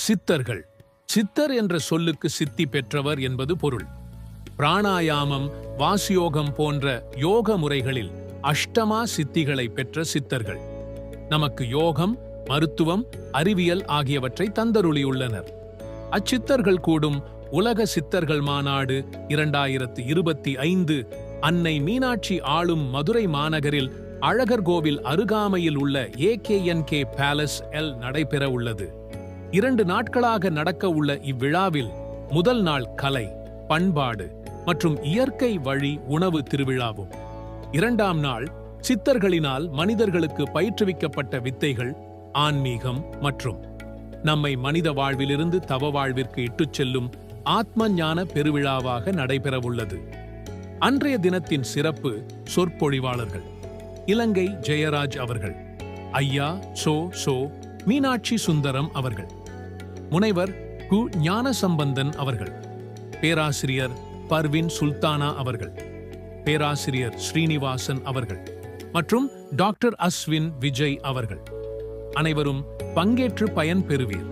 சித்தர்கள். சித்தர் என்ற சொல்லுக்கு சித்தி பெற்றவர் என்பது பொருள். பிராணாயாமம், வாசியோகம் போன்ற யோக முறைகளில் அஷ்டமா சித்திகளை பெற்ற சித்தர்கள் நமக்கு யோகம், மருத்துவம், அறிவியல் ஆகியவற்றை தந்தருளியுள்ளனர். அச்சித்தர்கள் கூடும் உலக சித்தர்கள் மாநாடு 2025 அன்னை மீனாட்சி ஆளும் மதுரை மாநகரில் அழகர் கோவில் அருகாமையில் உள்ள AKNK பேலஸ் நடைபெற உள்ளது. 2 நாட்களாக நடக்க உள்ள இவ்விழாவில் முதல் நாள் கலை, பண்பாடு மற்றும் இயற்கை வழி உணவு திருவிழாவும், 2ஆம் நாள் சித்தர்களினால் மனிதர்களுக்கு பயிற்றுவிக்கப்பட்ட வித்தைகள், ஆன்மீகம் மற்றும் நம்மை மனித வாழ்விலிருந்து தவ வாழ்விற்கு இட்டுச் செல்லும் ஆத்ம ஞான பெருவிழாவாக நடைபெறவுள்ளது. அன்றைய தினத்தின் சிறப்பு சொற்பொழிவாளர்கள்: இலங்கை ஜெயராஜ் அவர்கள், ஐயா சோ மீனாட்சி சுந்தரம் அவர்கள், முனைவர் கு ஞானசம்பந்தன் அவர்கள், பேராசிரியர் பர்வின் சுல்தானா அவர்கள், பேராசிரியர் ஸ்ரீனிவாசன் அவர்கள் மற்றும் டாக்டர் அஸ்வின் விஜய் அவர்கள். அனைவரும் பங்கேற்று பயன் பெறுவீர்.